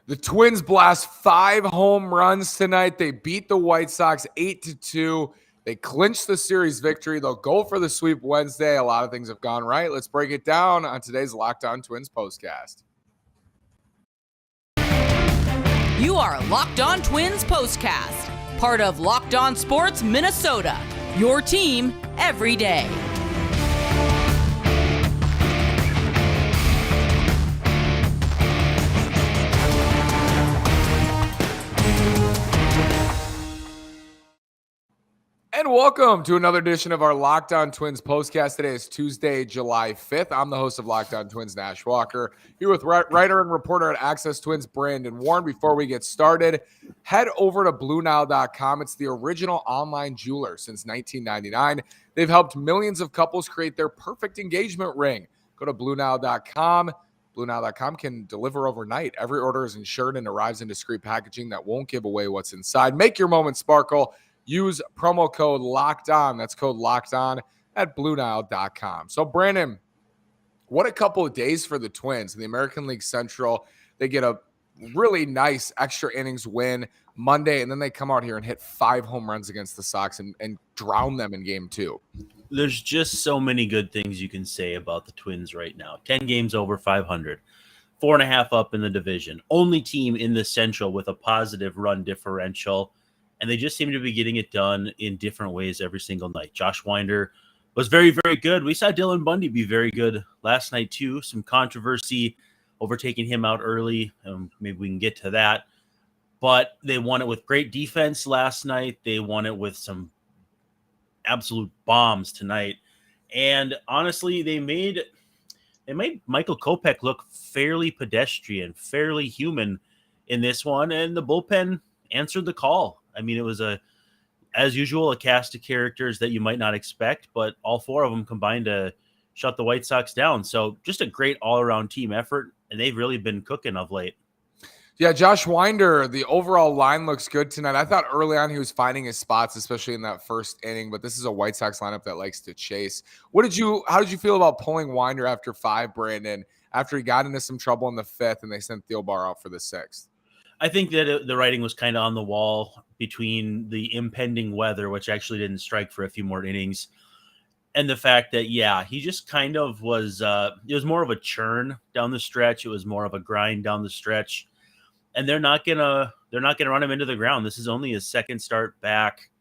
The Twins blast 5 home runs tonight. They beat the White Sox 8-2. They clinched the series victory. They'll go for the sweep Wednesday. A lot of things have gone right. Let's break it down on today's Locked On Twins postcast. You are Locked On Twins postcast, part of Locked On Sports Minnesota, your team every day. And welcome to another edition of our Locked On Twins postcast. Today is Tuesday, July 5th. I'm the host of Locked On Twins, Nash Walker, here with writer and reporter at Access Twins, Brandon Warren. Before we get started, head over to BlueNile.com. It's the original online jeweler since 1999. They've helped millions of couples create their perfect engagement ring. Go to BlueNile.com. BlueNile.com can deliver overnight. Every order is insured and arrives in discreet packaging that won't give away what's inside. Make your moment sparkle. Use promo code Locked On. That's code Locked On at BlueNile.com. So, Brandon, what a couple of days for the Twins in the American League Central. They get a really nice extra innings win Monday, and then they come out here and hit 5 home runs against the Sox and drown them in game 2. There's just so many good things you can say about the Twins right now. 10 games over 500, 4.5 up in the division. Only team in the Central with a positive run differential. And they just seem to be getting it done in different ways every single night. Josh Winder was very, very good. We saw Dylan Bundy be very good last night, too. Some controversy overtaking him out early. Maybe we can get to that. But they won it with great defense last night. They won it with some absolute bombs tonight. And honestly, they made Michael Kopech look fairly pedestrian, fairly human in this one. And the bullpen answered the call. I mean, it was as usual, a cast of characters that you might not expect, but all 4 of them combined to shut the White Sox down. So just a great all-around team effort, and they've really been cooking of late. Yeah, Josh Winder, the overall line looks good tonight. I thought early on he was finding his spots, especially in that first inning, but this is a White Sox lineup that likes to chase. How did you feel about pulling Winder after 5, Brandon, after he got into some trouble in the 5th and they sent Thielbar out for the 6th? I think that the writing was kind of on the wall between the impending weather, which actually didn't strike for a few more innings, and the fact that, he just kind of was, it was more of a churn down the stretch. It was more of a grind down the stretch, and they're not going to run him into the ground. This is only his second start back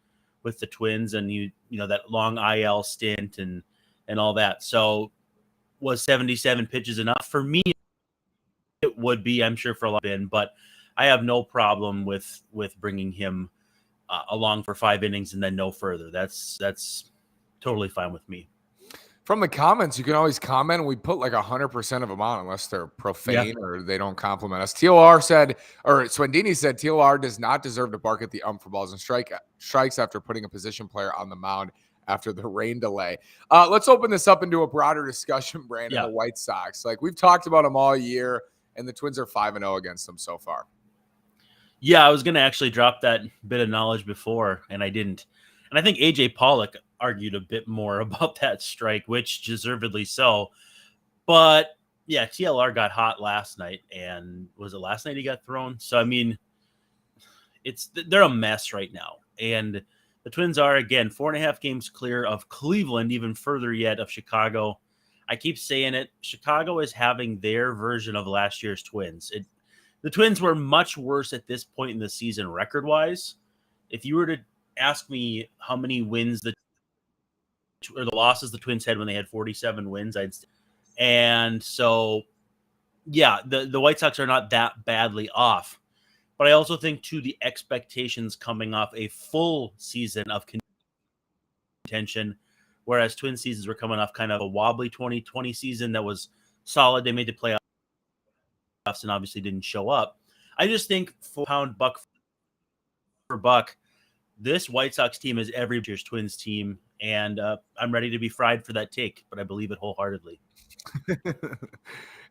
with the Twins, and you know, that long IL stint and all that. So was 77 pitches enough? For me, it would be, I'm sure for a lot of been, but I have no problem with bringing him along for 5 innings and then no further. That's totally fine with me. From the comments, you can always comment. We put like 100% of them on unless they're profane or they don't compliment us. Swendini said, TLR does not deserve to bark at the ump for balls and strikes after putting a position player on the mound after the rain delay. Let's open this up into a broader discussion, Brandon, the White Sox. Like, we've talked about them all year, and the Twins are 5-0 against them so far. Yeah, I was going to actually drop that bit of knowledge before, and I didn't. And I think A.J. Pollock argued a bit more about that strike, which deservedly so. But, yeah, TLR got hot last night, and was it last night he got thrown? So, I mean, they're a mess right now. And the Twins are, again, 4.5 games clear of Cleveland, even further yet of Chicago. I keep saying it. Chicago is having their version of last year's Twins. The Twins were much worse at this point in the season record-wise. If you were to ask me how many wins the losses the Twins had when they had 47 wins, and so, the White Sox are not that badly off. But I also think, too, the expectations coming off a full season of contention, whereas Twin seasons were coming off kind of a wobbly 2020 season that was solid. They made the playoffs and obviously didn't show up. I just think pound buck for buck, this White Sox team is every year's Twins team, and I'm ready to be fried for that take, but I believe it wholeheartedly.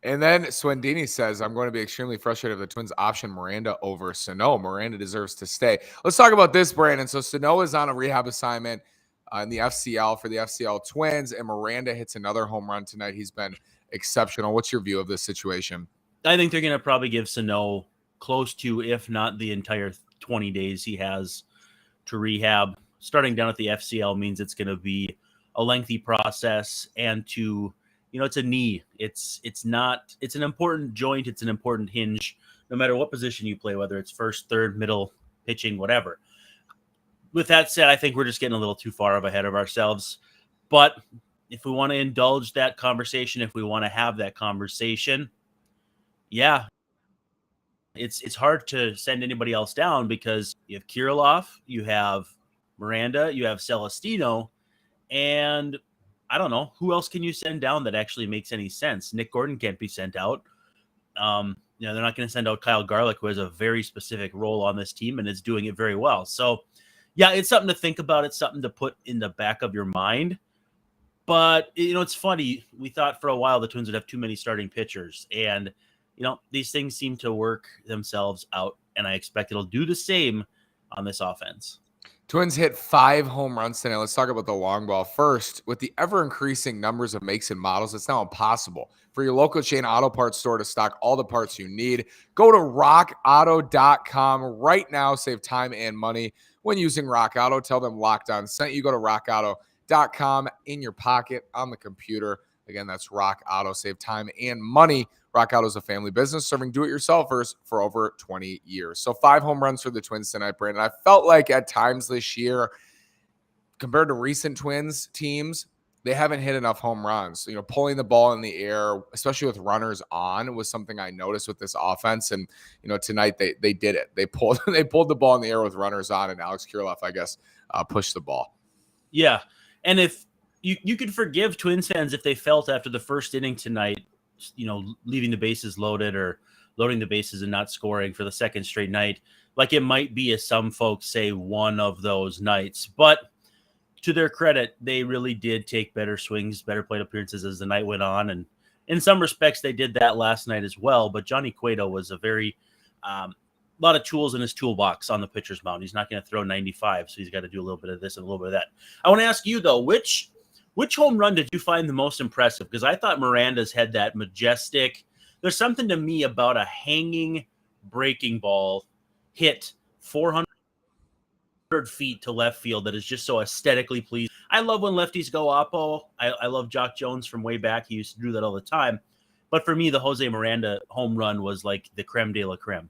And then Swendini says, I'm going to be extremely frustrated if the Twins option Miranda over Sano. Miranda deserves to stay. Let's talk about this, Brandon. So Sano is on a rehab assignment in the FCL for the FCL Twins, and Miranda hits another home run tonight. He's been exceptional. What's your view of this situation? I think they're going to probably give Sano close to, if not the entire 20 days he has to rehab. Starting down at the FCL means it's going to be a lengthy process, and it's a knee. It's an important joint. It's an important hinge, no matter what position you play, whether it's first, third, middle, pitching, whatever. With that said, I think we're just getting a little too far ahead of ourselves. But if we want to indulge that conversation, if we want to have that conversation, yeah, it's hard to send anybody else down because you have Kirilloff, you have Miranda, you have Celestino, and I don't know who else can you send down that actually makes any sense. Nick Gordon can't be sent out. They're not going to send out Kyle Garlick, who has a very specific role on this team and is doing it very well. So, yeah, it's something to think about. It's something to put in the back of your mind. But, it's funny. We thought for a while the Twins would have too many starting pitchers. And, these things seem to work themselves out. And I expect it'll do the same on this offense. Twins hit 5 home runs today. Let's talk about the long ball first. With the ever-increasing numbers of makes and models, it's now impossible for your local chain auto parts store to stock all the parts you need. Go to rockauto.com right now. Save time and money when using Rock Auto. Tell them Locked On sent you. Go to rockauto.com in your pocket on the computer. Again, that's Rock Auto. Save time and money. Rock Auto is a family business serving do-it-yourselfers for over 20 years. So 5 home runs for the Twins tonight, Brandon. I felt like at times this year, compared to recent Twins teams, they haven't hit enough home runs. Pulling the ball in the air, especially with runners on, was something I noticed with this offense. And, tonight they did it. They pulled the ball in the air with runners on, and Alex Kirilloff, I guess, pushed the ball. Yeah. And if you could forgive Twins fans if they felt after the first inning tonight, leaving the bases loaded or loading the bases and not scoring for the second straight night, like it might be, as some folks say, one of those nights. But to their credit, they really did take better swings, better plate appearances as the night went on. And in some respects, they did that last night as well. But Johnny Cueto was a very lot of tools in his toolbox on the pitcher's mound. He's not going to throw 95, so he's got to do a little bit of this and a little bit of that. I want to ask you, though, which home run did you find the most impressive? Because I thought Miranda's had that majestic. There's something to me about a hanging breaking ball hit 400 feet to left field that is just so aesthetically pleasing. I love when lefties go oppo. I love Jock Jones from way back. He used to do that all the time. But for me, the Jose Miranda home run was like the creme de la creme.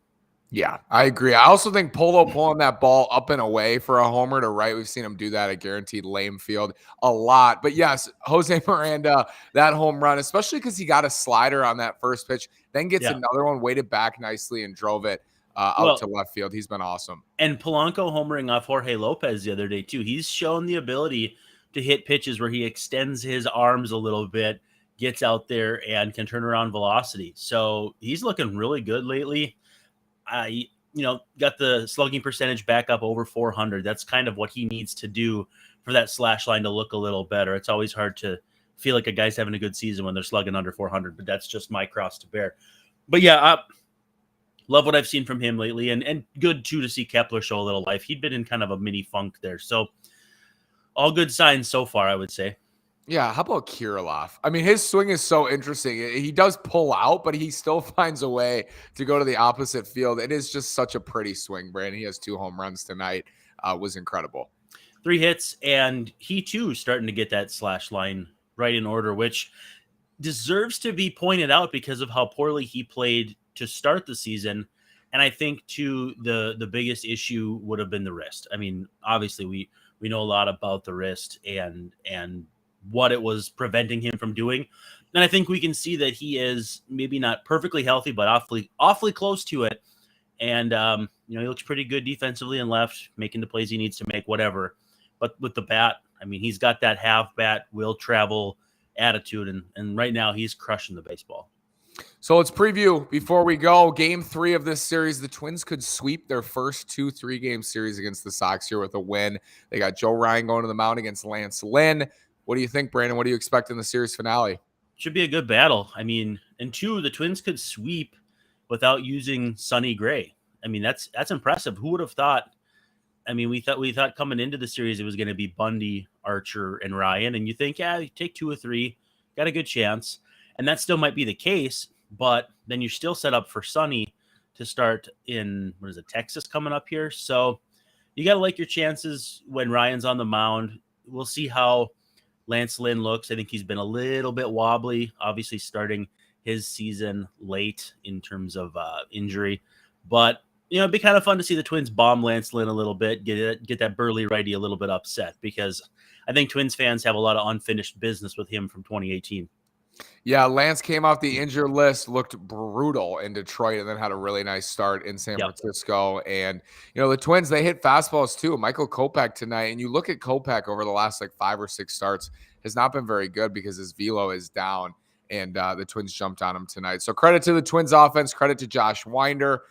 Yeah, I agree. I also think Polo pulling that ball up and away for a homer to right. We've seen him do that at Guaranteed Lame Field a lot. But yes, Jose Miranda, that home run, especially because he got a slider on that first pitch, then gets another one, weighted back nicely and drove it out to left field. He's been awesome. And Polanco homering off Jorge Lopez the other day too. He's shown the ability to hit pitches where he extends his arms a little bit, gets out there, and can turn around velocity. So he's looking really good lately. Got the slugging percentage back up over 400. That's kind of what he needs to do for that slash line to look a little better. It's always hard to feel like a guy's having a good season when they're slugging under 400, but that's just my cross to bear. But yeah, love what I've seen from him lately, and good too to see Kepler show a little life. He'd been in kind of a mini funk there. So all good signs so far, I would say. Yeah, how about Kirilloff? I mean, his swing is so interesting. He does pull out, but he still finds a way to go to the opposite field. It is just such a pretty swing, Brandon. He has 2 home runs tonight. Was incredible. 3 hits, and he too starting to get that slash line right in order, which deserves to be pointed out because of how poorly he played to start the season. And I think too, the biggest issue would have been the wrist. I mean, obviously we know a lot about the wrist and what it was preventing him from doing. And I think we can see that he is maybe not perfectly healthy, but awfully close to it. And, he looks pretty good defensively and left, making the plays he needs to make, whatever. But with the bat, I mean, he's got that half bat, will travel attitude. And right now he's crushing the baseball. So let's preview before we go. Game 3 of this series, the Twins could sweep their first 2 3-game series against the Sox here with a win. They got Joe Ryan going to the mound against Lance Lynn. What do you think, Brandon? What do you expect in the series finale? Should be a good battle. I mean, and 2, the Twins could sweep without using Sonny Gray. I mean, that's impressive. Who would have thought? I mean, we thought coming into the series it was going to be Bundy, Archer, and Ryan, and you think, you take 2 or 3, got a good chance, and that still might be the case. But then you're still set up for Sonny to start in, Texas coming up here. So you got to like your chances when Ryan's on the mound. We'll see how Lance Lynn looks. I think he's been a little bit wobbly, obviously starting his season late in terms of injury. But, it'd be kind of fun to see the Twins bomb Lance Lynn a little bit, get that burly righty a little bit upset, because I think Twins fans have a lot of unfinished business with him from 2018. Yeah, Lance came off the injured list, looked brutal in Detroit, and then had a really nice start in San Francisco. And, the Twins, they hit fastballs too. Michael Kopech tonight, and you look at Kopech over the last 5 or 6 starts, has not been very good because his velo is down, and the Twins jumped on him tonight. So credit to the Twins offense, credit to Josh Winder.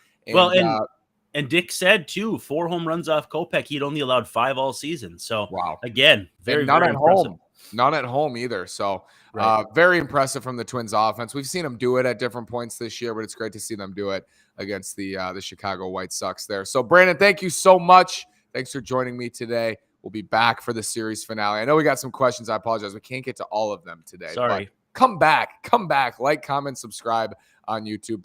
And Dick said too, 4 home runs off Kopech. He'd only allowed 5 all season. So wow, again, very not very at impressive. home, not at home either. So Right. very impressive from the Twins offense. We've seen them do it at different points this year, but it's great to see them do it against the Chicago White Sox there. So Brandon, thank you so much. Thanks for joining me today. We'll be back for the series finale. I know we got some questions. I apologize. We can't get to all of them today. Sorry. But come back, like, comment, subscribe on YouTube.